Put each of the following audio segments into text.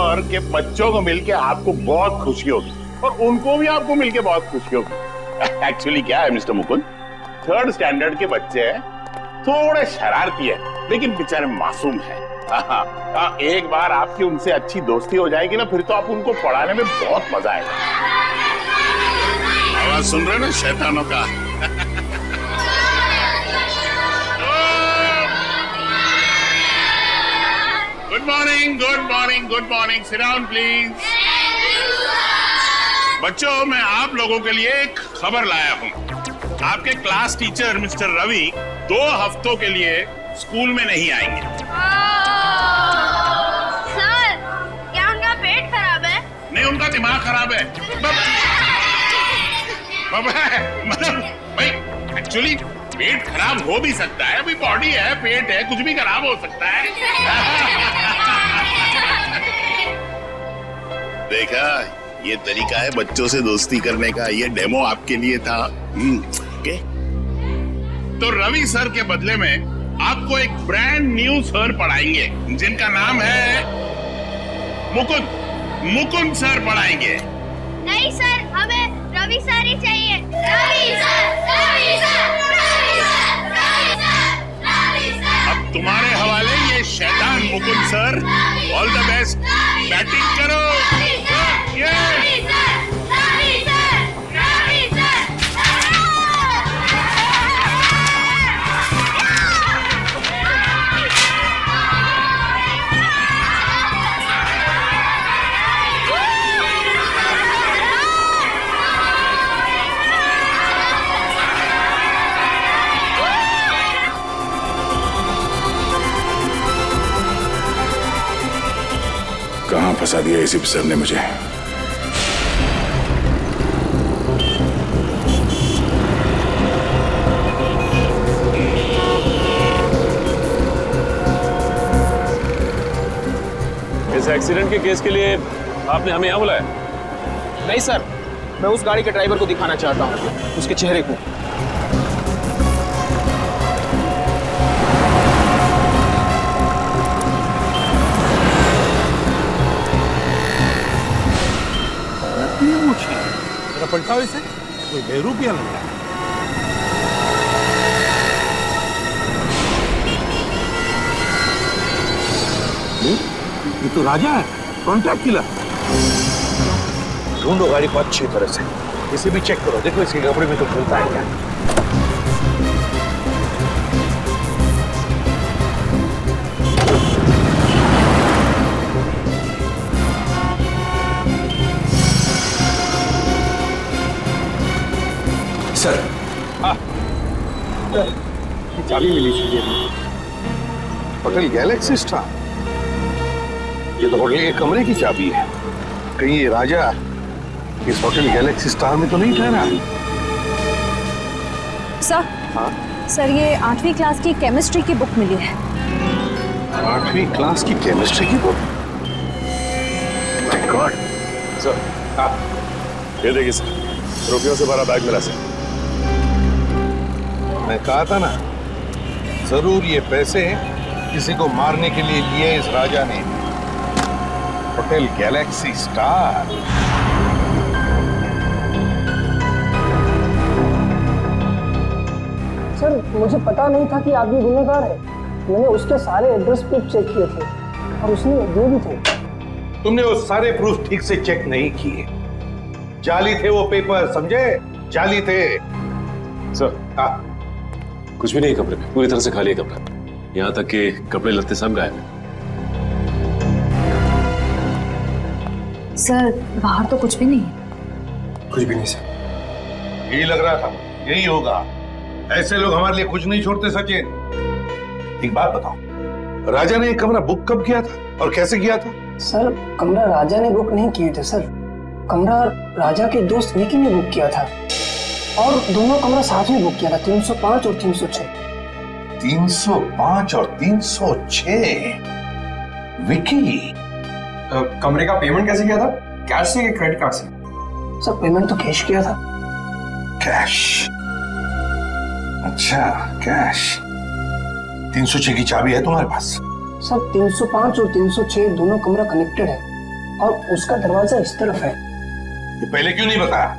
और कि बच्चों को मिलके आपको बहुत खुशी होगी और उनको भी आपको मिलके बहुत खुशी होगी। एक्चुअली क्या है मिस्टर मुकुंद, 3rd स्टैंडर्ड के बच्चे हैं, थोड़े शरारती है लेकिन बेचारे मासूम है। एक बार आपकी उनसे अच्छी दोस्ती हो जाएगी ना, फिर तो आप उनको पढ़ाने में बहुत मजा आएगा। आवाज सुन रहे ना शैतानों का? Good morning, good morning, good morning. Sit down please. बच्चों, मैं आप लोगों के लिए एक खबर लाया हूँ। आपके क्लास टीचर मिस्टर रवि 2 हफ्तों के लिए स्कूल में नहीं आएंगे। सर, क्या उनका पेट खराब है? नहीं, उनका दिमाग खराब है। मतलब भाई, एक्चुअली पेट खराब हो भी सकता है, अभी बॉडी है, पेट है, कुछ भी खराब हो सकता है। देखा, ये तरीका है बच्चों से दोस्ती करने का। ये डेमो आपके लिए था। ओके। तो रवि सर के बदले में आपको एक ब्रांड न्यू सर पढ़ाएंगे जिनका नाम है मुकुंद। मुकुंद सर पढ़ाएंगे। नहीं सर, हमें रवि सर ही चाहिए। Ravi sir, Ravi sir, Ravi sir, Ravi sir, Ravi sir. अब तुम्हारे हवाले ये शैतान Mukund sir. All the best, batting करो। कहां फंसा दिया इसी सर ने मुझे। इस एक्सीडेंट के केस के लिए आपने हमें यहाँ बुलाया? नहीं सर, मैं उस गाड़ी के ड्राइवर को दिखाना चाहता हूँ, उसके चेहरे को। पलटाओ इसे, कोई बेरूपिया लग रहा है। ये तो राजा है, कॉन्टैक्ट किलर। ढूंढो गाड़ी को अच्छी तरह से, इसे भी चेक करो, देखो इसके कपड़े में तो खुलता है क्या। सर, चाबी मिली थी होटल गैलेक्सी स्टार। ये तो होटल के कमरे की चाबी है। कहीं ये राजा इस होटल गैलेक्सी स्टार में तो नहीं ठहरा? सर, हाँ? सर ये 8वीं क्लास की केमिस्ट्री की बुक मिली है। 8वीं क्लास की केमिस्ट्री की बुक? My God. सर, ये देखिए सर, रुपयों से भरा बैग मिला सर। मैं कहा था ना, जरूर ये पैसे किसी को मारने के लिए लिए इस राजा ने। Hotel Galaxy star. सर, मुझे पता नहीं था कि आदमी गुनहगार है। मैंने उसके सारे एड्रेस प्रूफ चेक किए थे और उसने दिए भी थे। तुमने वो सारे प्रूफ ठीक से चेक नहीं किए। जाली थे वो पेपर, समझे? जाली थे। सर, हाँ, कुछ भी नहीं कमरे में, पूरी तरह से खाली है कमरा। यहाँ तक कि कपड़े लत्ते सब गायब हैं। सर, बाहर तो कुछ भी नहीं है। कुछ भी नहीं सर। यही लग रहा था, यही होगा। ऐसे लोग हमारे लिए कुछ नहीं छोड़ते सचिन। एक बात बताओ, राजा ने ये कमरा बुक कब किया था और कैसे किया था? सर, कमरा राजा ने बुक नहीं किए थे सर। कमरा राजा के दोस्त विकी ने बुक किया था और दोनों कमरा साथ में बुक किया था, 305 और 306। 305 और 306? विकी? कमरे का पेमेंट कैसे किया था? कैश से या क्रेडिट कार्ड से? सर, पेमेंट तो कैश किया था। कैश? अच्छा, कैश। 306 की चाबी है तुम्हारे पास? सर, 305 और 306 दोनों कमरा कनेक्टेड है। और उसका दरवाजा इस तरफ है। ये पहले क्यों नहीं बताया?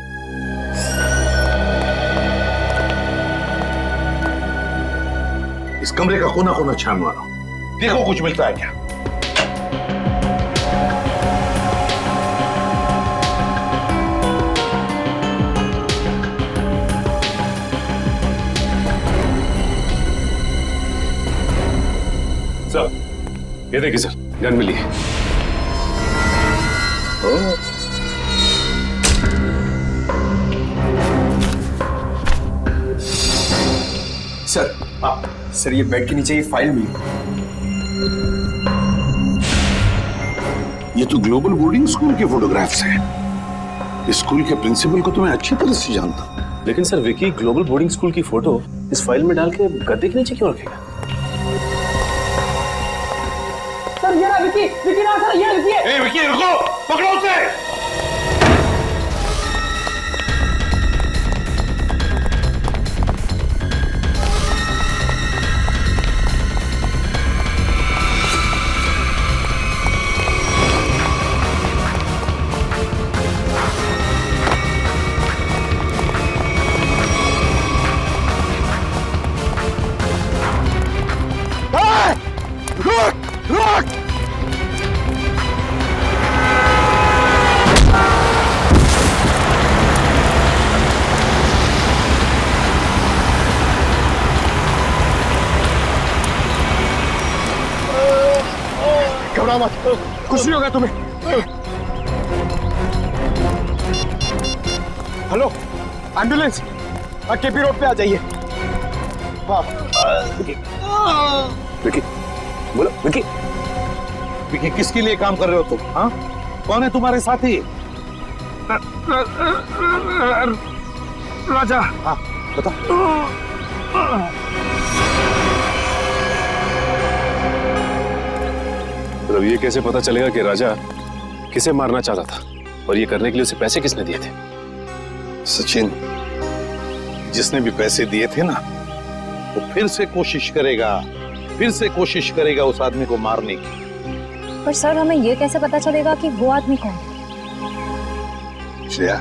इस कमरे का कोना कोना छान मारो, देखो कुछ मिलता है क्या। सर, ये देखिए सर, गन मिली है। सर, सर ये बेड के नीचे ये फाइल मिली। ये तो ग्लोबल बोर्डिंग स्कूल के फोटोग्राफ्स हैं। इस स्कूल के प्रिंसिपल को तो मैं अच्छी तरह से जानता हूं। लेकिन sir, Vicky global boarding school की फोटो इस फाइल में डाल के गद्दे के नीचे क्यों रखेगा? सर ये ना विकी, विकी ना सर, ये विकी है। ए विकी रुको, पकड़ो उसे। कुछ नहीं होगा तुम्हें। हेलो, एम्बुलेंस केपी रोड पे आ जाइए। हाँ विकी, बोलो विकी। विकी, किसके लिए काम कर रहे हो तुम? हाँ, कौन है तुम्हारे साथी? राजा। हाँ बता। तो ये कैसे पता चलेगा कि राजा किसे मारना चाहता था, और ये करने के लिए उसे पैसे किसने दिए थे? सचिन, जिसने भी पैसे दिए थे ना, वो फिर से कोशिश करेगा उस आदमी को मारने की। पर सर, हमें ये कैसे पता चलेगा कि वो आदमी कौन है? श्रेया,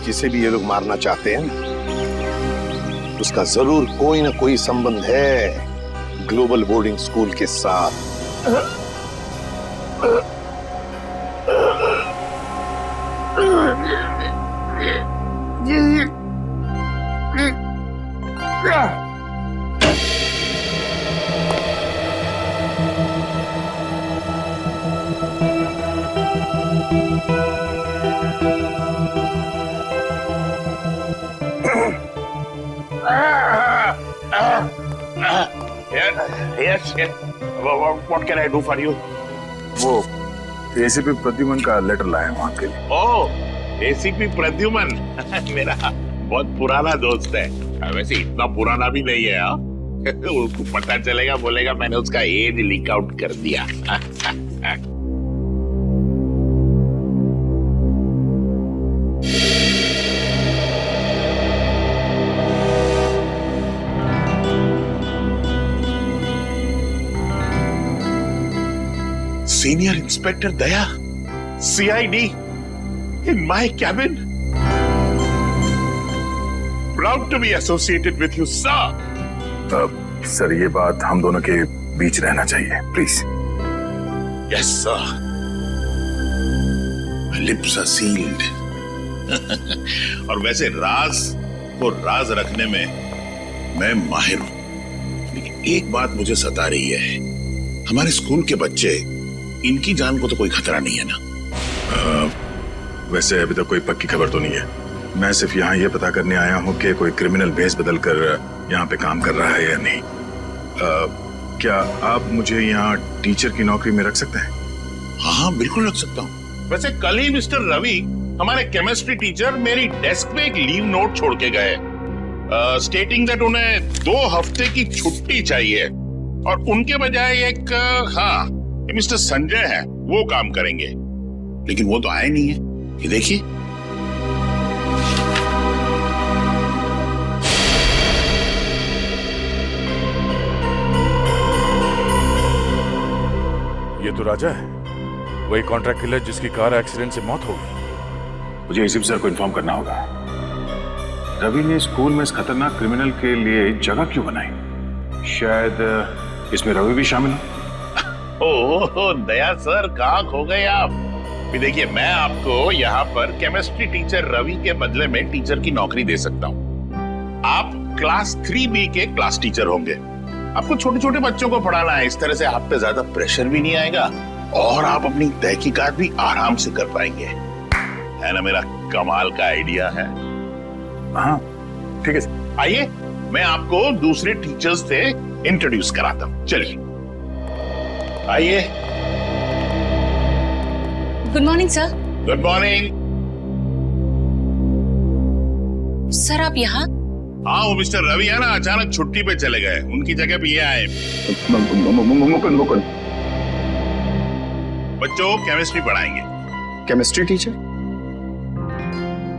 जिसे भी ये लोग मारना चाहते हैं ना, उसका जरूर कोई ना कोई संबंध है ग्लोबल बोर्डिंग स्कूल के साथ। Yes. What can I do for you? वो एसीपी प्रद्युमन का लेटर लाए वहां के लिए। ओह, एसीपी प्रद्युमन मेरा बहुत पुराना दोस्त है। वैसे इतना पुराना भी नहीं है। उसको पता चलेगा, बोलेगा मैंने उसका एज लीक आउट कर दिया। Senior Inspector Daya, CID, in my cabin. Proud to be associated with you, sir. Sir, ये बात हम दोनों के बीच रहना चाहिए, please. Yes, sir. My lips are sealed. और वैसे राज को राज रखने में मैं माहिर हूं, लेकिन एक बात मुझे सता रही है। हमारे स्कूल के बच्चे, इनकी जान को तो कोई खतरा नहीं है ना? वैसे अभी तक कोई पक्की खबर तो नहीं है। मैं सिर्फ यहाँ ये पता करने आया हूँ कि कोई क्रिमिनल भेस बदल कर यहाँ पे काम कर रहा है या नहीं। क्या आप मुझे यहाँ टीचर की नौकरी में रख सकते हैं? हाँ, बिल्कुल रख सकता हूँ। वैसे कल ही मिस्टर रवि, हमारे केमिस्ट्री टीचर, मेरी डेस्क पे एक लीव नोट छोड़ के गए, स्टेटिंग दैट उन्हें 2 हफ्ते की छुट्टी चाहिए, और उनके बजाय एक मिस्टर संजय है, वो काम करेंगे। लेकिन वो तो आए नहीं है। ये देखिए, ये तो राजा है। वही कॉन्ट्रैक्ट किलर जिसकी कार एक्सीडेंट से मौत हो गई। मुझे एसीपी सर को इन्फॉर्म करना होगा। रवि ने स्कूल में इस खतरनाक क्रिमिनल के लिए जगह क्यों बनाई? शायद इसमें रवि भी शामिल हो। ओह दया सर, कहाँ खो गए आप? भी देखिए, मैं आपको यहाँ पर केमिस्ट्री टीचर रवि के बदले में टीचर की नौकरी दे सकता हूँ। आप क्लास 3B के क्लास टीचर होंगे। आपको छोटे छोटे बच्चों को पढ़ाना है। इस तरह से आप पे ज्यादा प्रेशर भी नहीं आएगा और आप अपनी तहकीकात भी आराम से कर पाएंगे। है ना मेरा कमाल का आइडिया है? हाँ ठीक है सर। आइए, मैं आपको दूसरे टीचर्स से इंट्रोड्यूस कराता हूँ। चलिए आइए। Good morning sir. Good morning. Sir आप यहाँ? हाँ, वो मिस्टर रवि है ना, अचानक छुट्टी पे चले गए। उनकी जगह पे ये आए। मुकुंद। बच्चों केमिस्ट्री पढ़ाएंगे। Chemistry teacher?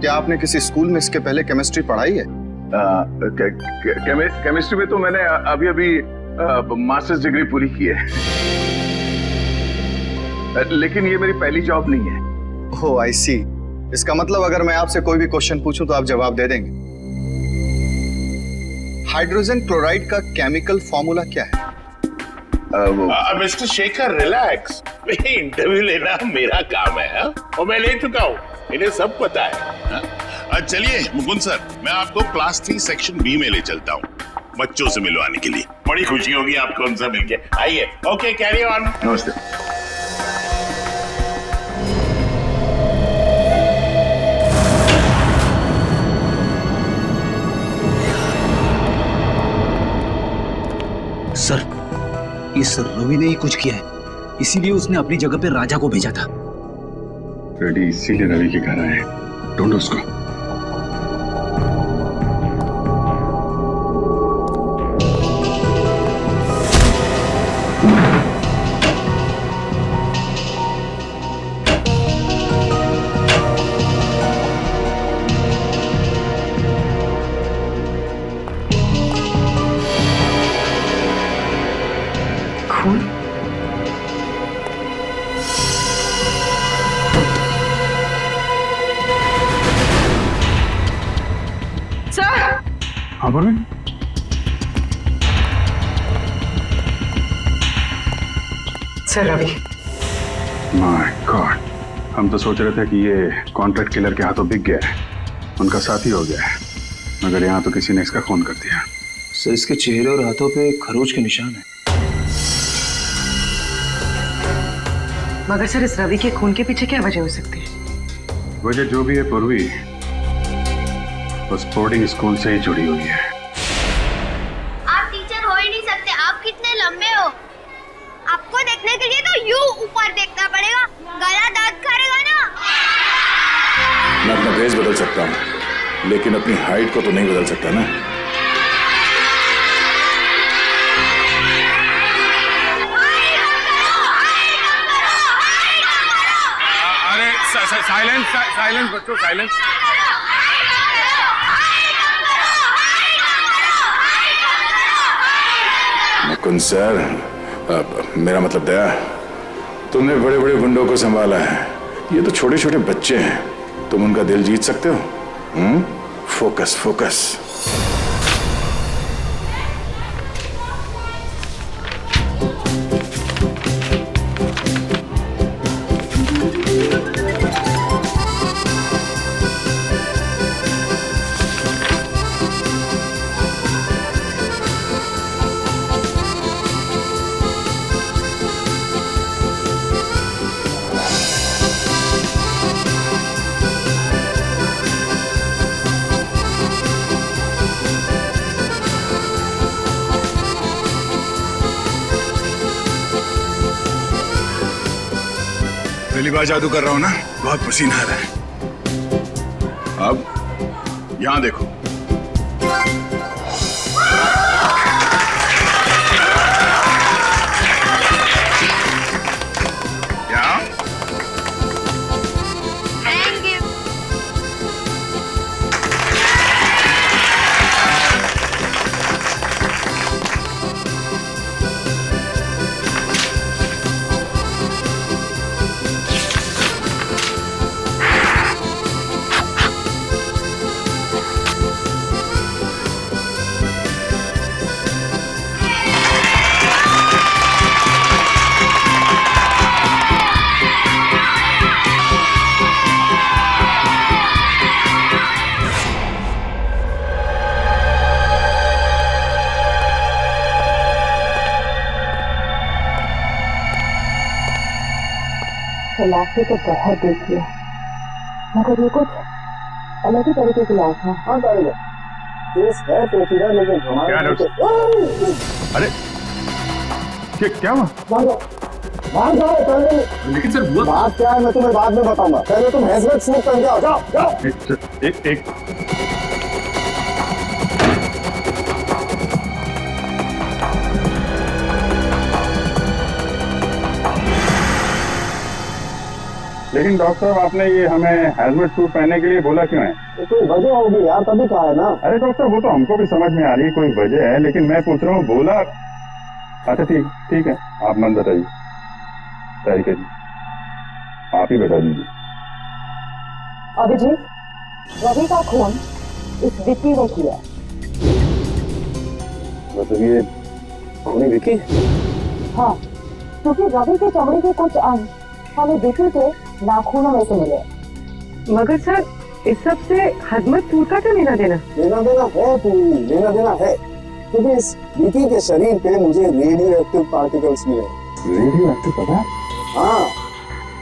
क्या आपने किसी स्कूल में इसके पहले केमिस्ट्री पढ़ाई है? केमिस्ट्री में तो मैंने अभी अभी मास्टर्स डिग्री पूरी की है, लेकिन ये मेरी पहली जॉब नहीं है। ओह आई सी। इसका मतलब अगर मैं आपसे कोई भी क्वेश्चन पूछूं तो आप जवाब दे देंगे। हाइड्रोजन क्लोराइड का केमिकल फॉर्मूला क्या है? मिस्टर शेखर रिलैक्स, इंटरव्यू लेना मेरा काम है। हा? और मैं ले चुका हूँ, इन्हें सब पता है। चलिए मुकुंद सर, मैं आपको क्लास 3 सेक्शन B में ले चलता हूँ बच्चों से मिलवाने के लिए। बड़ी खुशी होगी आपको उनसे मिलके। आइए। Okay, carry on. नमस्ते। सर, इस रवि ने ही कुछ किया है, इसीलिए उसने अपनी जगह पे राजा को भेजा था। रेडी इसीलिए रवि के घर आए। ढूंढो उसको। हाँ बोल। सर रवि। माय गॉड, हम तो सोच रहे थे कि ये कॉन्ट्रैक्ट किलर के हाथों बिक गया है, उनका साथी हो गया है, मगर यहाँ तो किसी ने इसका खून कर दिया। सर इसके चेहरे और हाथों पे खरोच के निशान है। मगर सर इस रवि के खून के पीछे क्या वजह हो सकती है? वजह जो भी है पूर्वी, उस बोर्डिंग स्कूल से ही जुड़ी हुई है। आप टीचर हो ही नहीं सकते। आप कितने लंबे हो? आपको देखने के लिए तो यूं ऊपर देखना पड़ेगा। गला दर्द करेगा ना। मैं अपना भेष बदल सकता हूँ, लेकिन अपनी हाइट को तो नहीं बदल सकता ना। अरे साइलेंस साइलेंस बच्चों, साइलेंस। मुकुंद सर, मेरा मतलब दया, तुमने बड़े बड़े गुंडों को संभाला है, ये तो छोटे छोटे बच्चे हैं, तुम उनका दिल जीत सकते हो? Focus focus. पहली बार जादू कर रहा हूं ना, बहुत पसीना आ रहा है। अब यहां देखो। यहां। Thank you. इलाज तो बहुत देख लिया, मगर ये कुछ अलग ही तरीके की इलाज है। हाँ केस है पेचीदा, लेकिन हमारे अरे क्या हुआ? लेकिन सर हुआ बात क्या है मैं तुम्हें बाद में बताऊंगा, पहले तुम हेलमेट सूट पहन के आओ, जाओ जाओ। एक लेकिन डॉक्टर साहब आपने ये हमें हेलमेट सूट पहनने के लिए बोला क्यों है? तो कोई वजह होगी यार, तभी कहा है ना। अरे डॉक्टर वो तो हमको भी समझ में आ रही है कोई वजह है, लेकिन मैं पूछ रहा हूँ बोला। अच्छा ठीक है, आप मन बताइए। तारिका जी आप ही बता दीजिए। अभिजीत, रवि का खून इस विक्की ने किया। मतलब ये खूनी विक्की? हाँ, क्योंकि रवि के चमड़े के कुछ अंग हमें विक्की के नाखूनों में से मिले। मगर सर इस सब से हजमत सूर का क्या लेना देना? लेना देना है पूरी, लेना देना है, क्योंकि इस विकी के शरीर पे मुझे रेडियो एक्टिव पार्टिकल्स मिले। रेडियो एक्टिव पता? हाँ,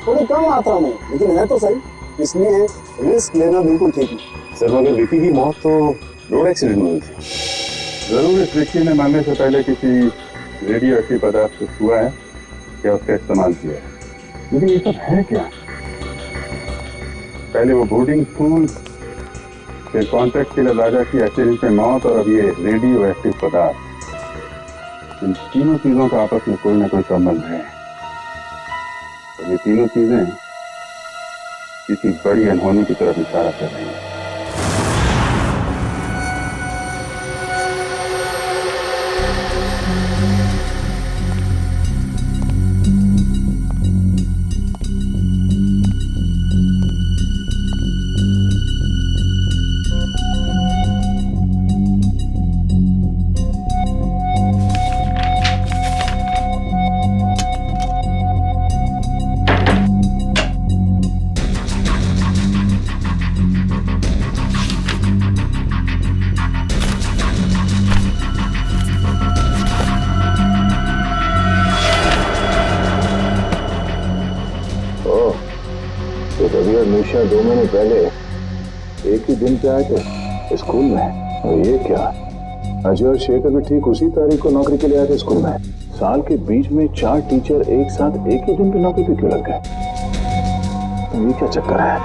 थोड़ी कम मात्रा में, लेकिन है तो सही, इसलिए रिस्क लेना बिल्कुल ठीक है। सर मगर विक्की की मौत तो रोड एक्सीडेंट में हुई थी। जरूर इस विक्की ने मरने से पहले किसी रेडियो एक्टिव पदार्थ को छुआ है या उसका इस्तेमाल किया है, लेकिन ये सब है क्या? पहले वो बोर्डिंग स्कूल, फिर कॉन्ट्रैक्ट किलर राजा की एक्सीडेंट में मौत, और अब ये रेडियो एक्टिव पदार्थ। इन तीनों चीजों का आपस में कोई ना कोई संबंध है, और ये तीनों चीजें किसी बड़ी अनहोनी की तरफ इशारा कर रही हैं। निशा 2 महीने पहले एक ही दिन पे आए थे स्कूल में, और ये क्या, अजय और शेखर भी ठीक उसी तारीख को नौकरी के लिए आए थे स्कूल में। साल के बीच में 4 टीचर एक साथ एक ही दिन पे नौकरी पे क्यों लग गए? ये क्या चक्कर है?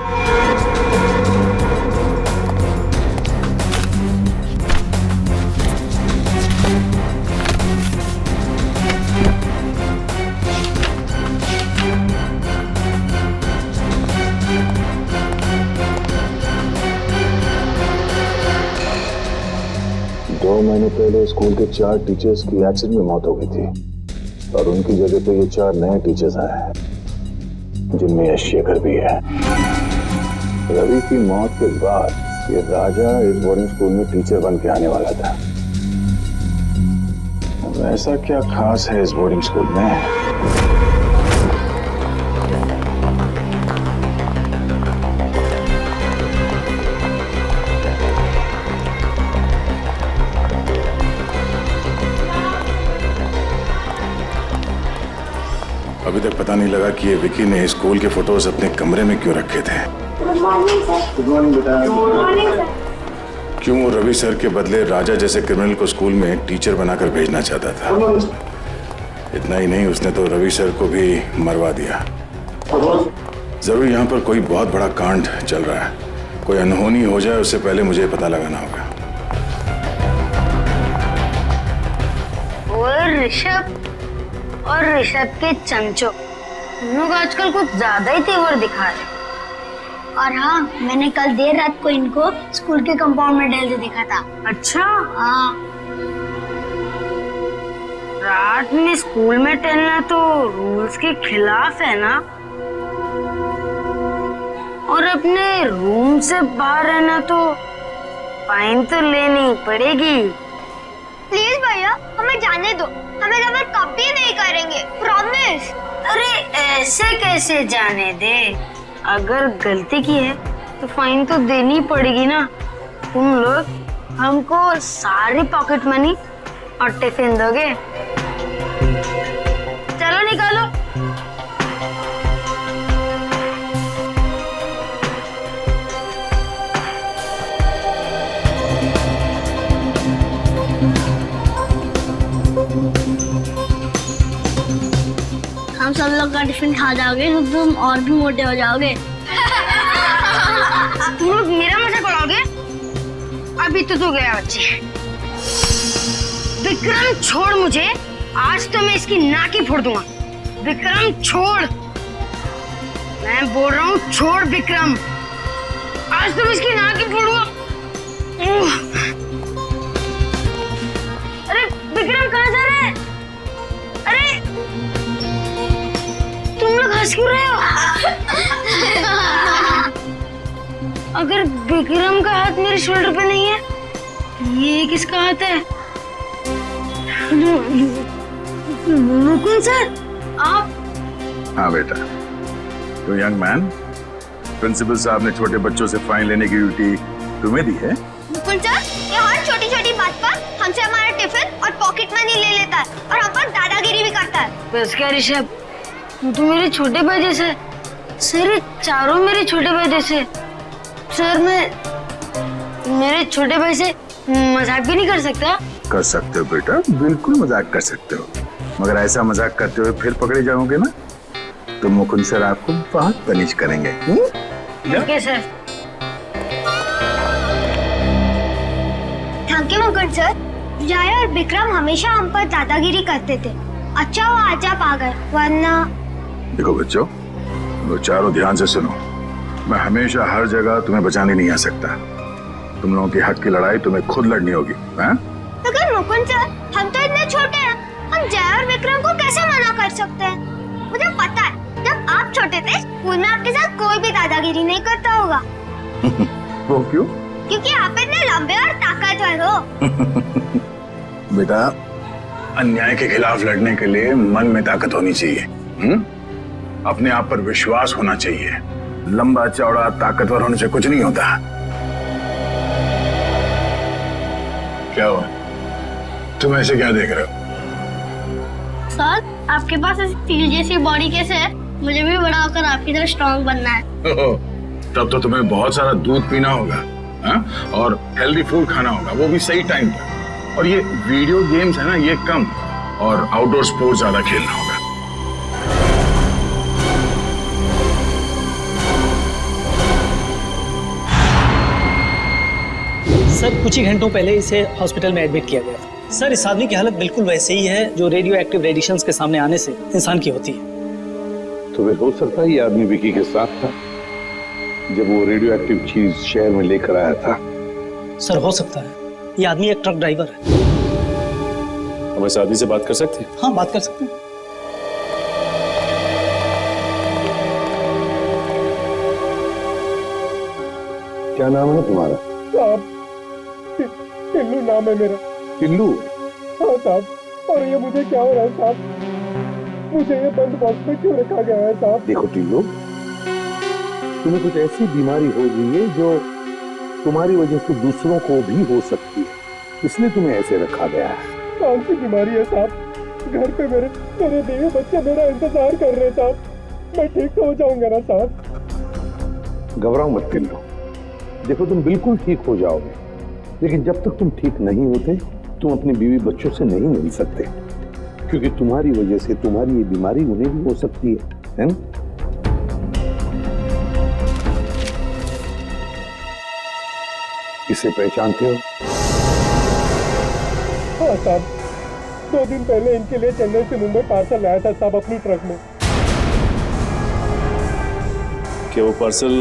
महीने पहले स्कूल के 4 टीचर्स की एक्सीडेंट में मौत हो गई थी, और उनकी जगह पे ये 4 नए टीचर्स आए हैं, जिनमें यह शेखर भी है। रवि की मौत के बाद ये राजा इस बोर्डिंग स्कूल में टीचर बन के आने वाला था। ऐसा क्या खास है इस बोर्डिंग स्कूल में? अभी तक पता नहीं लगा कि ये विकी ने स्कूल के फोटोज अपने कमरे में क्यों रखे थे। गुड मॉर्निंग बेटा। Good morning sir. क्यों वो रवि सर के बदले राजा जैसे क्रिमिनल को स्कूल में टीचर बनाकर भेजना चाहता था। इतना ही नहीं, उसने तो रवि सर को भी मरवा दिया। जरूर यहाँ पर कोई बहुत बड़ा कांड चल रहा है, कोई अनहोनी हो जाए उससे पहले मुझे पता लगाना होगा। ऋषभ और ऋषभ के चंचो, हम लोग आजकल कुछ ज्यादा ही तेवर दिखा रहे। और हाँ, मैंने कल देर रात को इनको स्कूल के कंपाउंड में टहलते देखा था। अच्छा? हाँ। रात में स्कूल में टहलना तो रूल्स के खिलाफ है ना, और अपने रूम से बाहर रहना तो फाइन तो लेनी पड़ेगी। प्लीज भैया, हमें जाने दो, हमें जबर कभी नहीं करेंगे, प्रॉमिस। अरे ऐसे कैसे जाने दे, अगर गलती की है तो फाइन तो देनी पड़ेगी ना। तुम लोग हमको सारी पॉकेट मनी और टिफिन दोगे? चलो निकालो। का टिफिन खा जाओगे तो तुम और भी मोटे हो जाओगे। तुम लोग मेरा मजाक उड़ाओगे? अभी तो गया बच्चे। विक्रम छोड़ मुझे, आज तो मैं इसकी नाक ही फोड़ दूंगा। विक्रम छोड़, मैं बोल रहा हूँ छोड़ विक्रम, आज तो मैं इसकी नाक ही फोड़ूंगा। अरे विक्रम कहाँ जा रहे हैं? अरे तुम लोग हंस क्यों रहे हो? अगर विक्रम का हाथ मेरे शोल्डर पे नहीं है, ये किसका हाथ है? मुकुंद सर, आप? हाँ बेटा, तो यंग मैन, प्रिंसिपल साहब ने छोटे बच्चों से फाइन लेने की ड्यूटी तुम्हें दी है? मुकुंद सर, ये हर छोटी छोटी बात पर हमसे हमारा टिफिन और पॉकेट मनी ले लेता है और हम पर दादागिरी भी करता है। बस क्या ऋषभ, तू मेरे छोटे भाई जैसे है। सर ये चारों मेरे छोटे भाई जैसे। सर मैं मेरे छोटे भाई से मजाक भी नहीं कर सकता? कर सकते हो बेटा, बिल्कुल मजाक कर सकते हो, मगर ऐसा मजाक करते हुए फिर पकड़े जाओगे ना तो मुकुंद सर आपको बहुत पनिश करेंगे। Okay sir. Thank you Mukund sir. जय और विक्रम हमेशा हम पर दादागिरी करते थे, अच्छा वो आज आप आ गए, वरना। देखो बच्चों, वो चारों ध्यान से सुनो, मैं हमेशा हर जगह तुम्हें बचाने नहीं आ सकता। तुम लोगों के हक की लड़ाई तुम्हें खुद लड़नी होगी। मगर मुकुंद सर, हम तो इतने छोटे हैं, हम जय और विक्रम को कैसे मना कर सकते हैं? मुझे पता है, जब आप छोटे थे स्कूल में आपके साथ कोई भी दादागिरी नहीं करता होगा। वो क्यों? क्योंकि आप इतने लंबे और ताकतवर हो। बेटा, अन्याय के खिलाफ लड़ने के लिए मन में ताकत होनी चाहिए। अपने आप पर विश्वास होना चाहिए। लंबा चौड़ा ताकतवर होने से कुछ नहीं होता। क्या हुआ? तुम ऐसे क्या देख रहे हो? सर, आपके पास ऐसी स्टील जैसी बॉडी कैसे है? मुझे भी बड़ा होकर आपकी तरह स्ट्रॉन्ग बनना है। तब तो तुम्हें बहुत सारा दूध पीना होगा, और हेल्दी फूड खाना होगा, वो भी सही टाइम पर। और ये वीडियो गेम्स है ना, ये कम, और आउटडोर स्पोर्ट्स ज्यादा खेलना होगा। सर कुछ ही घंटों पहले इसे हॉस्पिटल में एडमिट किया गया था। सर इस आदमी की हालत बिल्कुल वैसे ही है जो रेडियो एक्टिव रेडिएशंस के सामने आने से इंसान की होती है। तो फिर हो सकता है ये आदमी विकी के साथ था जब वो रेडियो एक्टिव चीज शहर में लेकर आया था। सर हो सकता है, ये आदमी एक ट्रक ड्राइवर है। हम इस आदमी से बात कर सकते हैं? हाँ बात कर सकते हैं। क्या नाम है तुम्हारा? साहब, टिल्लू नाम है मेरा। टिल्लू? हाँ साहब, और ये मुझे क्या हो रहा है साहब? मुझे ये बंद बॉक्स में क्यों रखा गया है साहब? देखो टिल्लू, तुम्हें कुछ ऐसी बीमारी हो गई है जो तुम्हारी वजह से दूसरों को भी हो सकती है, इसलिए तुम्हें ऐसे रखा गया है। कौन सी बीमारी है साहब? घर पे मेरे बीवी बच्चे मेरा इंतजार कर रहे हैं साहब। मैं ठीक तो हो जाऊंगा ना साहब? घबराओ मत टिल्लू, देखो तुम बिल्कुल ठीक हो जाओगे, लेकिन जब तक तुम ठीक नहीं होते तुम अपनी बीवी बच्चों से नहीं मिल सकते, क्योंकि तुम्हारी वजह से तुम्हारी ये बीमारी उन्हें भी हो सकती है ना? इसे पहचानते हो? हाँ साहब, 2 दिन पहले इनके लिए चेन्नई से मुंबई पार्सल लाया था साहब अपनी ट्रक में। क्या वो पार्सल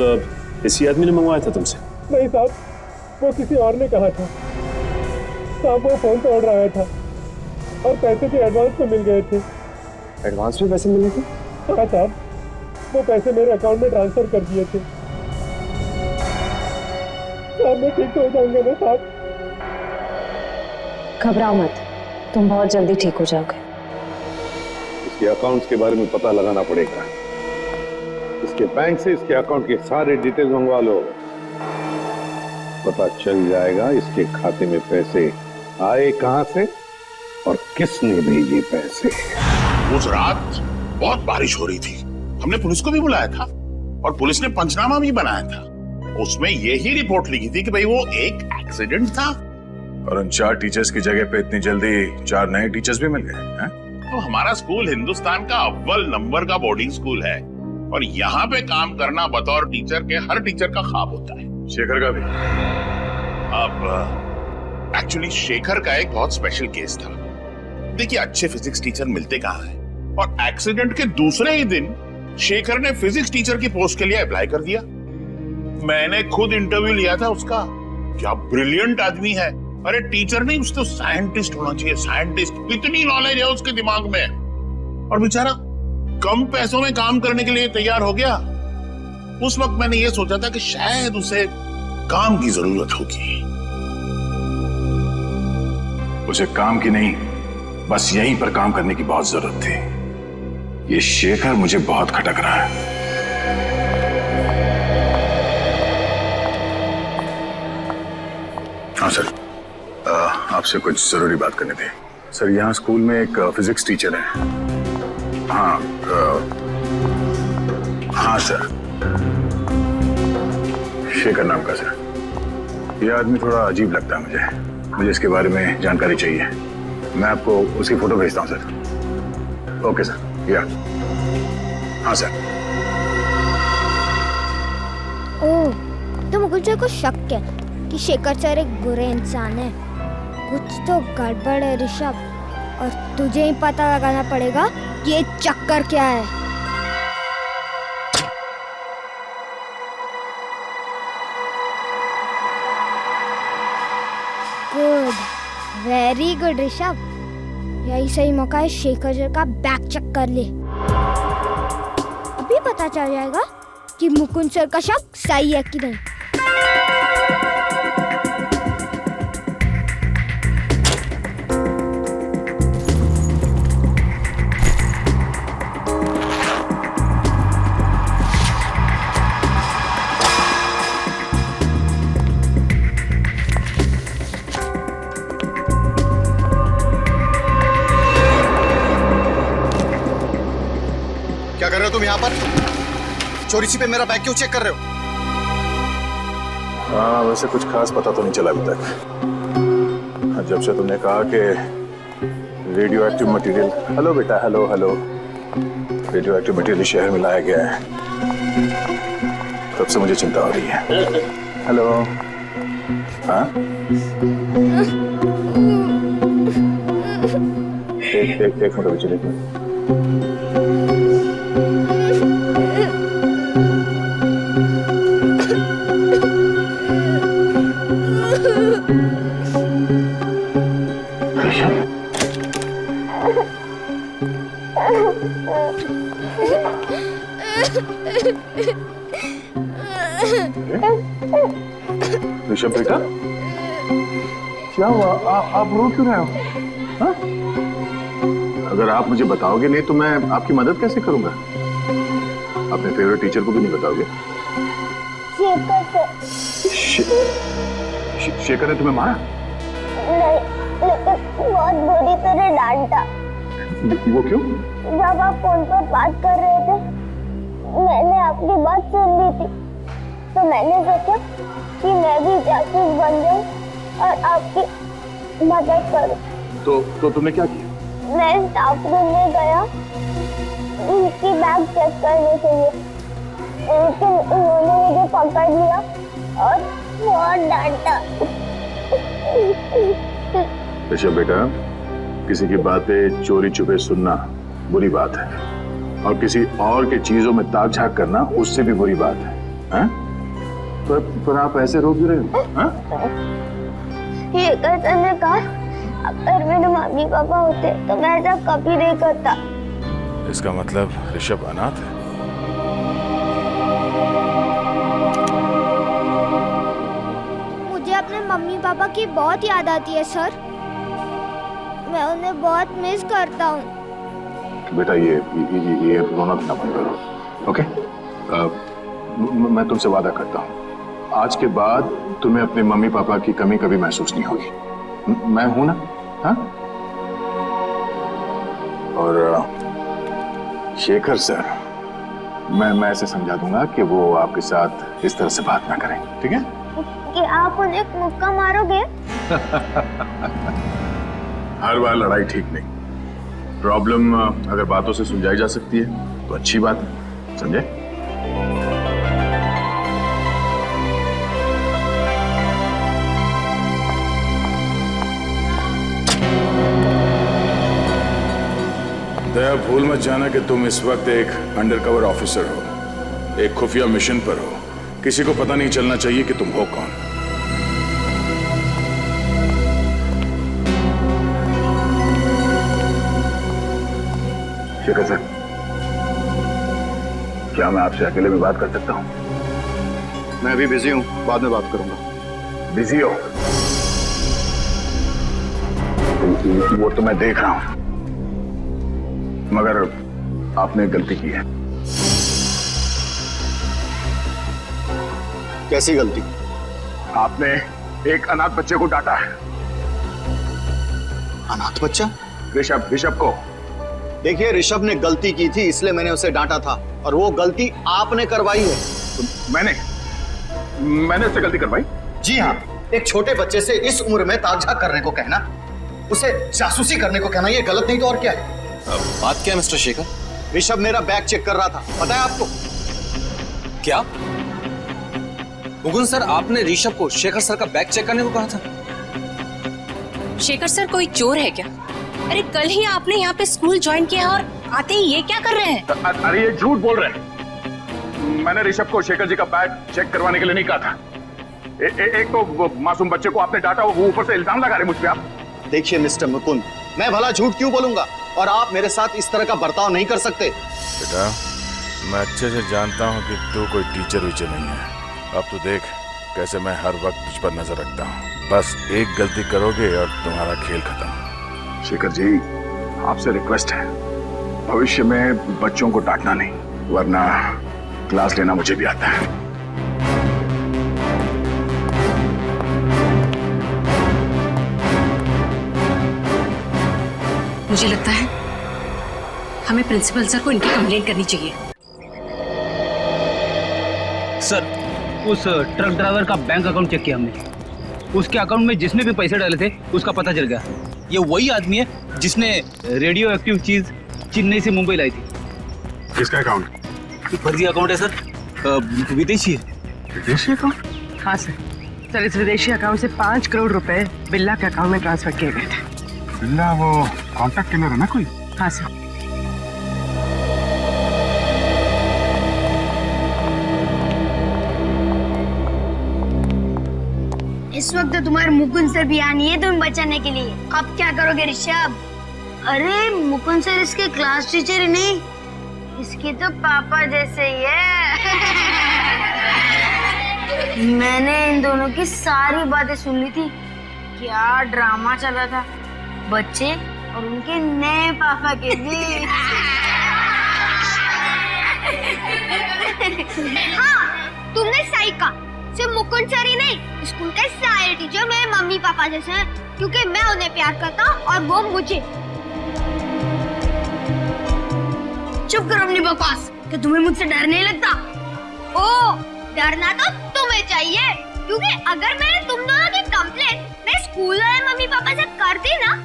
इसी आदमी ने मंगवाया था तुमसे? नहीं साहब, वो किसी और ने कहा था साहब। वो फोन पे ऑर्डर आया था और पैसे भी एडवांस में मिल गए थे। एडवांस में पैसे मिले थे? हाँ साहब, वो पैसे मेरे अकाउंट में ट्रांसफर कर दिए थे साहब। मैं ठीक तो हो जाऊंगा ना साहब? घबराओ मत, तुम बहुत जल्दी ठीक हो जाओगे। इसके अकाउंट्स के बारे में पता लगाना पड़ेगा। इसके बैंक से इसके अकाउंट के सारे डिटेल मंगवा लो, पता चल जाएगा इसके खाते में पैसे आए कहां से और किसने भेजे पैसे। उस रात बहुत बारिश हो रही थी, हमने पुलिस को भी बुलाया था और पुलिस ने पंचनामा भी बनाया था। उसमें यही रिपोर्ट लिखी थी कि भाई वो एक एक्सीडेंट था। और उन 4 टीचर्स की जगह पे इतनी जल्दी 4 नए टीचर्स भी मिल गए हैं? तो हमारा स्कूल हिंदुस्तान का अव्वल नंबर का बोर्डिंग स्कूल है और यहाँ पे काम करना बतौर टीचर के हर टीचर का ख्वाब होता है। शेखर का भी? अब एक्चुअली शेखर का एक बहुत स्पेशल केस था। देखिए, अच्छे फिजिक्स टीचर मिलते कहाँ हैं, और एक्सीडेंट के दूसरे ही दिन शेखर ने फिजिक्स टीचर की पोस्ट के लिए अप्लाई कर दिया। मैंने खुद इंटरव्यू लिया था उसका। क्या ब्रिलियंट आदमी है। अरे टीचर नहीं, उसको साइंटिस्ट होना चाहिए, साइंटिस्ट। इतनी नॉलेज है उसके दिमाग में, और बेचारा कम पैसों में काम करने के लिए तैयार हो गया। उस वक्त मैंने ये सोचा था कि शायद उसे काम की जरूरत होगी। उसे काम की नहीं, बस यहीं पर काम करने की बहुत जरूरत थी। ये शेखर मुझे बहुत खटक रहा है। हाँ सर, आपसे कुछ जरूरी बात करनी थी। सर, यहाँ स्कूल में एक फिजिक्स टीचर है। हाँ सर, शेखर नाम का सर। ये आदमी थोड़ा अजीब लगता है मुझे इसके बारे में जानकारी चाहिए। मैं आपको उसकी फोटो भेजता हूँ सर। ओके सर, या हाँ सर। ओह, तो मुकुल सर को शक है कि शेखर सर एक बुरे इंसान है। कुछ तो गड़बड़ है ऋषभ, और तुझे ही पता लगाना पड़ेगा कि ये चक्कर क्या है। Good, very good Rishabh. यही सही मौका है शेखर सर का बैक चेक कर ले। अभी पता चल जाएगा कि मुकुंद सर का शक सही है कि नहीं। क्या कर रहे हो तुम यहाँ पर? चोरी छिपे मेरा बैग क्यों चेक कर रहे हो? हाँ, वैसे कुछ खास पता तो नहीं चला अभी तक। जब से तुमने कहा कि रेडियो एक्टिव मटेरियल, हेलो बेटा, hello hello, radio active material शहर में लाया गया है, तब से मुझे चिंता हो रही है। हेलो, हाँ, एक मिनट अभी चलिए। ऋषभ बेटा, क्या हुआ? आप रो क्यों रहे हो? हाँ? अगर आप मुझे बताओगे नहीं तो मैं आपकी मदद कैसे करूंगा? अपने फेवरेट टीचर को भी नहीं बताओगे? शेखर ने तुम्हें मारा? नहीं, लेकिन बहुत बुरी तरह डांटा। वो क्यों? जब आप फोन पर बात कर रहे थे, मैंने आपकी बात सुन ली थी, तो मैंने सोचा कि मैं भी जासूस बन जाऊं और आपकी मदद करूं। तो तुमने क्या किया? मैं स्टाफ रूम में गया उनकी बैग चेक करने के लिए, लेकिन उन्होंने मुझे पकड़ लिया और बहुत डांटा। ऋषभ बेटा, किसी की बातें चोरी छुपे सुनना बुरी बात है, और किसी और के चीजों में ताक झाक करना उससे भी बुरी बात है। हाँ? पर आप ऐसे रो क्यों रहे हो? हाँ? ये कहते ने कहा, अगर मेरे मम्मी पापा होते तो मैं ऐसा कभी नहीं करता। इसका मतलब ऋषभ अनाथ है? मुझे अपने मम्मी पापा की बहुत याद आती है सर। मैं उन्हें बहुत मिस करता हूँ। बेटा, ये रोना धोना बंद करो, ओके? मैं तुमसे वादा करता हूँ, आज के बाद तुम्हें अपने मम्मी पापा की कमी कभी महसूस नहीं होगी। मैं हूं ना? हाँ? और शेखर सर, मैं ऐसे समझा दूंगा कि वो आपके साथ इस तरह से बात ना करें, ठीक है? कि आप उन्हें मुक्का मारोगे? हर बार लड़ाई ठीक नहीं, प्रॉब्लम अगर बातों से सुलझाई जा सकती है तो अच्छी बात है, समझे? दया, भूल मत जाना कि तुम इस वक्त एक अंडरकवर ऑफिसर हो, एक खुफिया मिशन पर हो। किसी को पता नहीं चलना चाहिए कि तुम हो कौन। शेखर सर, क्या मैं आपसे अकेले में बात कर सकता हूं? मैं अभी बिजी हूं, बाद में बात करूंगा। बिजी हो? वो तो मैं देख रहा हूं, मगर आपने गलती की है। कैसी गलती? आपने एक अनाथ बच्चे को डांटा है। अनाथ बच्चा? ऋषभ को। देखिए, ऋषभ ने गलती की थी इसलिए मैंने उसे डांटा था, और वो गलती आपने करवाई है। तो मैंने उससे गलती करवाई? जी हाँ, एक छोटे बच्चे से इस उम्र में ताक-झाक करने को कहना, उसे जासूसी करने को कहना, ये गलत नहीं तो और क्या है? बात क्या है मिस्टर शेखर? ऋषभ मेरा बैग चेक कर रहा था, पता है आपको? क्या मुकुंद सर, आपने ऋषभ को शेखर सर का बैग चेक करने को कहा था? शेखर सर कोई चोर है क्या? अरे कल ही आपने यहाँ पे स्कूल ज्वाइन किया और आते ही ये क्या कर रहे हैं? अरे ये झूठ बोल रहे हैं। मैंने ऋषभ को शेखर जी का बैग चेक करवाने के लिए नहीं कहा था। एक तो वो मासूम बच्चे को आपने डांटा, वो ऊपर से इल्जाम लगा रहे मुझ पे आप। देखिए मिस्टर मुकुंद, मैं भला झूठ क्यों बोलूंगा, और आप मेरे साथ इस तरह का बर्ताव नहीं कर सकते। बेटा, मैं अच्छे से जानता हूँ कि तू कोई टीचर वीचर नहीं है। अब तो देख कैसे मैं हर वक्त तुझ पर नजर रखता हूँ। बस एक गलती करोगे और तुम्हारा खेल खत्म। शेखर जी, आपसे रिक्वेस्ट है, भविष्य में बच्चों को डांटना नहीं, वरना क्लास लेना मुझे भी आता है। मुझे लगता है हमें प्रिंसिपल सर को इनकी कंप्लेंट करनी चाहिए। सर, उस ट्रक ड्राइवर का बैंक अकाउंट चेक किया हमने। उसके अकाउंट में जिसने भी पैसे डाले थे उसका पता चल गया। ये वही आदमी है जिसने रेडियो एक्टिव चीज चेन्नई से मुंबई लाई थी। किसका अकाउंट? फर्जी अकाउंट है सर, विदेशी है। विदेशी अकाउंट? हाँ सर, इस विदेशी अकाउंट से 5 करोड़ रुपए बिल्ला के अकाउंट में ट्रांसफर किए गए थे। बिल्ला वो कॉन्टैक्ट किलर है ना कोई? हाँ सर। इस वक्त तो तुम्हारे मुकुंद सर भी यहाँ नहीं है तुम्हें बचाने के लिए। अब क्या करोगे ऋषभ? अरे मुकुंद सर इसके क्लास टीचर ही नहीं, इसके तो पापा जैसे ही है। मैंने इन दोनों की सारी बातें सुन ली थी। क्या ड्रामा चला था बच्चे और उनके नए पापा के बीच। हाँ, तुमने सही कहा। सिर्फ मुकुंद सर ही नहीं, स्कूल के सारे टीचर मेरे मम्मी पापा जैसे हैं, क्योंकि मैं उन्हें प्यार करता हूँ और वो मुझे। चुप करो अपनी बकवास। क्या तुम्हें मुझसे डर नहीं लगता? ओ, डरना तो तुम्हें चाहिए, क्योंकि अगर मैंने तुम दोनों की कंप्लेंट मेरे स्कूल वाले मम्मी पापा से कर दी ना,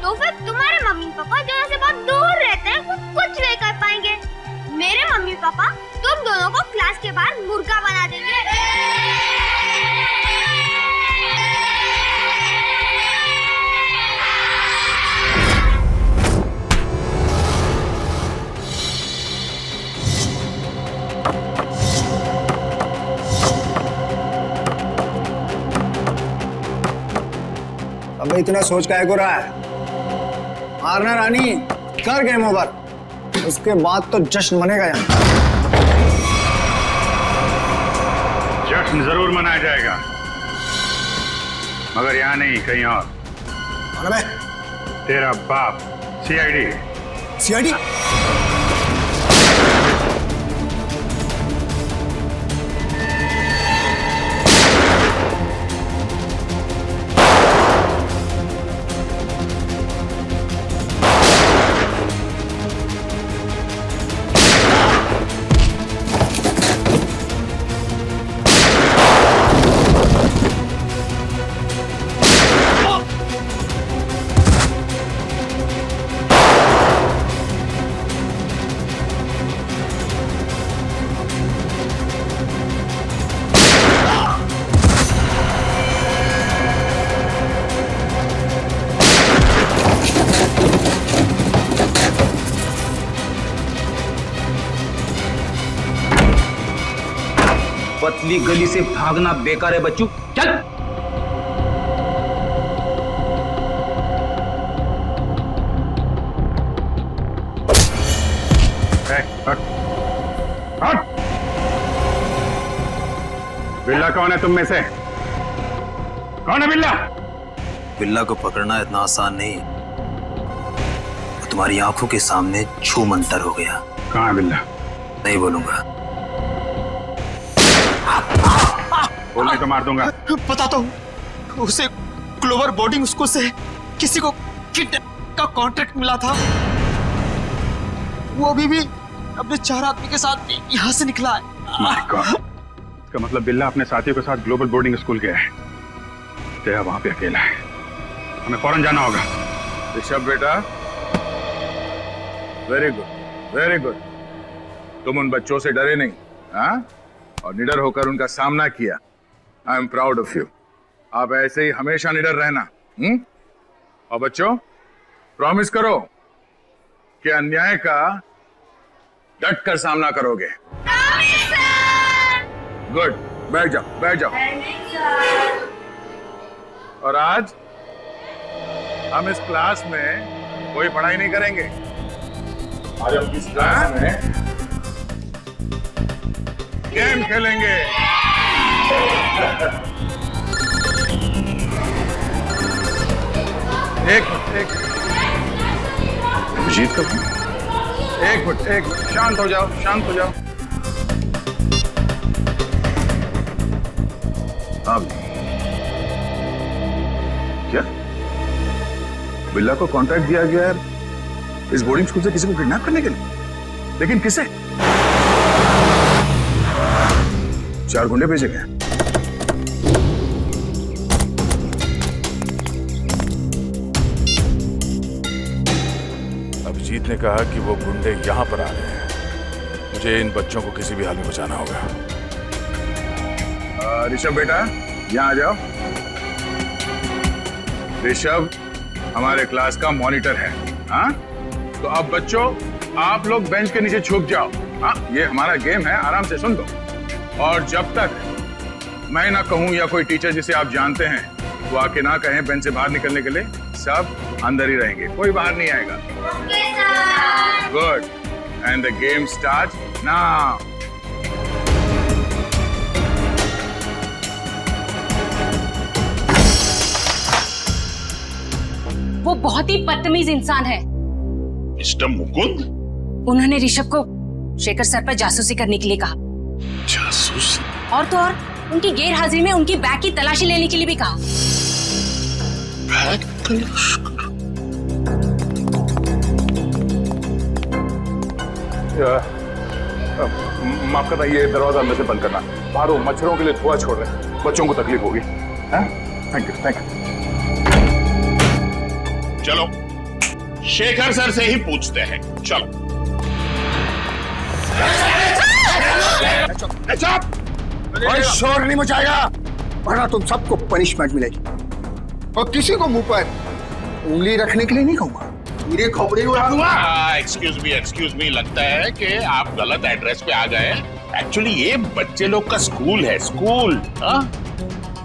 तो फिर तुम्हारे मम्मी पापा जहाँ से बहुत दूर रहते हैं वो कुछ नहीं कर पाएंगे। मेरे मम्मी पापा तुम दोनों को क्लास के बाहर मुर्गा बना देंगे। अबे इतना सोच काहे को रहा है? मारना रानी, कर गेम ओवर, उसके बाद तो जश्न मनेगा यहाँ। जश्न जरूर मनाया जाएगा, मगर यहाँ नहीं, कहीं और। कौन है? तेरा बाप, सीआईडी। सीआईडी? पतली गली से भागना बेकार है बच्चू, चल। बिल्ला कौन है तुम में से? कौन है बिल्ला? बिल्ला को पकड़ना इतना आसान नहीं। वो तुम्हारी आंखों के सामने छू मंतर हो गया। कहाँ है बिल्ला? नहीं बोलूंगा। बोलने तो मार दूंगा। बताता हूँ। उसे क्लोवर बोर्डिंग स्कूल से किसी को किडनैप का कॉन्ट्रैक्ट मिला था। वो अभी भी अपने 4 आदमी के साथ यहाँ से निकला है। My God. इसका मतलब बिल्ला अपने साथियों के साथ ग्लोबल बोर्डिंग स्कूल गया है। तेरा वहां पे अकेला है। हमें फौरन जाना होगा। ऋषभ बेटा, वेरी गुड, वेरी गुड। तुम उन बच्चों से डरे नहीं, हाँ? और निडर होकर उनका सामना किया। I am proud of you. आप ऐसे ही हमेशा निडर रहना। और बच्चों, प्रॉमिस करो कि अन्याय का डट कर सामना करोगे। गुड, बैठ जाओ, बैठ जाओ। और आज हम इस क्लास में कोई पढ़ाई नहीं करेंगे। आज हम इस क्लास में गेम खेलेंगे। एक जीत कब? एक मिनट, शांत हो जाओ, शांत हो जाओ। अब क्या बिल्ला को कॉन्ट्रैक्ट दिया गया है इस बोर्डिंग स्कूल से किसी को किडनैप करने के लिए? लेकिन किसे? 4 गुंडे भेजे गए। अभिजीत ने कहा कि वो गुंडे यहां पर आ रहे हैं। मुझे इन बच्चों को किसी भी हाल में बचाना होगा। ऋषभ बेटा, यहां आ जाओ। ऋषभ हमारे क्लास का मॉनिटर है, हाँ? तो अब बच्चों, आप लोग बेंच के नीचे छुप जाओ। हाँ, ये हमारा गेम है, आराम से सुन दो। और जब तक मैं ना कहूं या कोई टीचर जिसे आप जानते हैं वो आके ना कहें बेंच से बाहर निकलने के लिए, सब अंदर ही रहेंगे, कोई बाहर नहीं आएगा। Good, and the game start now. वो बहुत ही बदतमीज इंसान है। मिस्टर मुकुंद? उन्होंने ऋषभ को शेखर सर पर जासूसी करने के लिए कहा। जासूसी? और तो और उनकी गैर हाजिरी में उनकी बैग की तलाशी लेने के लिए भी कहा। बैग तलाश? माफ करना, ये दरवाजा अंदर से बंद करना। बाहर वो मच्छरों के लिए धुआं छोड़ रहे हैं, बच्चों को तकलीफ होगी। Thank you, thank you. चलो शेखर सर से ही पूछते हैं। चलो। कोई शोर नहीं मचाएगा, वरना तुम सबको पनिशमेंट मिलेगी। और किसी को मुंह पर उंगली रखने के लिए नहीं कहूंगा, मेरी खोपड़ी उड़ा दूंगा। एक्सक्यूज मी, लगता है कि आप गलत एड्रेस पे आ गए। एक्चुअली ये बच्चे लोग का स्कूल है, स्कूल। हाँ?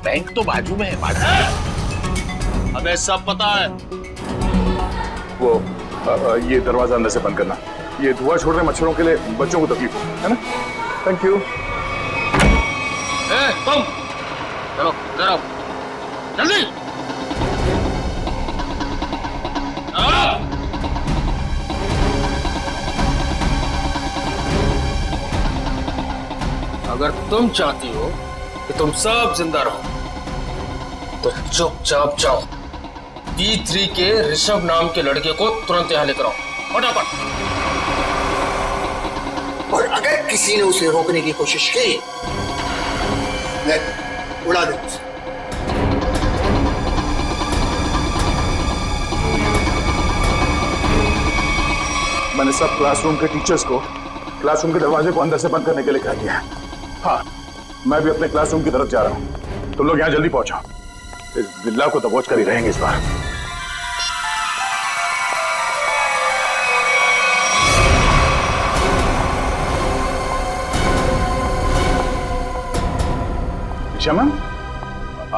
बैंक तो बाजू में है, बाजू में। हमें सब पता है। वो ये दरवाजा अंदर से बंद करना। ये धुआं छोड़ रहे मच्छरों के लिए बच्चों को तकलीफ है ना? Thank you. तुम चलो, जरा जल्दी। अगर तुम चाहती हो कि तुम सब जिंदा रहो तो चुपचाप जाओ। D3 के ऋषभ नाम के लड़के को तुरंत यहाँ लेकर आओ, फटाफट। और अगर किसी ने उसे रोकने की कोशिश की, मैं उड़ा दूंगा उसे। मैंने सब क्लासरूम के टीचर्स को क्लासरूम के दरवाजे को अंदर से बंद करने के लिए कह दिया है। हाँ, मैं भी अपने क्लासरूम की तरफ जा रहा हूँ। तुम लोग यहाँ जल्दी पहुंचो। इस बिल्ला को दबोच कर ही रहेंगे इस बार। निशा मैम,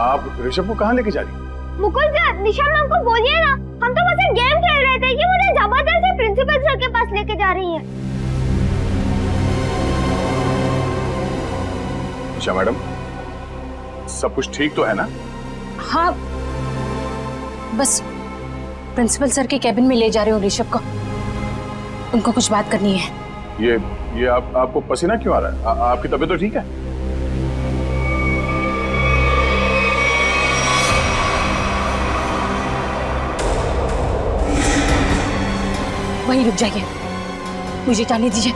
आप ऋषभ को कहाँ लेके जा रही? मुकुल सर, निशा मैम को बोलिए ना, हम तो बस एक गेम खेल रहे थे, ये मुझे जबरदस्ती प्रिंसिपल सर के पास लेके जा रही है। निशा मैडम, सब कुछ ठीक तो है ना? हाँ, बस प्रिंसिपल सर के कैबिन में ले जा रहे हो ऋषभ को, उनको कुछ बात करनी है। ये आपको पसीना क्यों आ रहा है? आपकी तबीयत तो ठीक है? वहीं रुक जाइए, मुझे जाने दीजिए।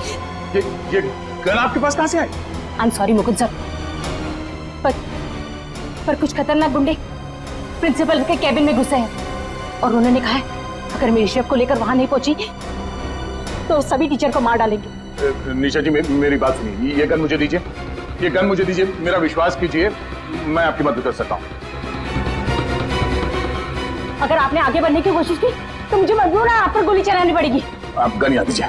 ये गन आपके पास कहाँ से आई? I am sorry Mukund sir, पर कुछ खतरनाक गुंडे प्रिंसिपल के कैबिन में घुसे हैं और उन्होंने कहा है अगर मैं ऋषभ को लेकर वहां नहीं पहुंची तो सभी टीचर को मार डालेंगे। निशा जी, मेरी बात सुनिए, ये गन मुझे दीजिए, ये गन मुझे दीजिए, मेरा विश्वास कीजिए, मैं आपकी मदद कर सकता हूँ। अगर आपने आगे बढ़ने की कोशिश की तो मुझे मजबूर है आप पर गोली चलानी पड़ेगी। आप गन यहाँ दीजिए।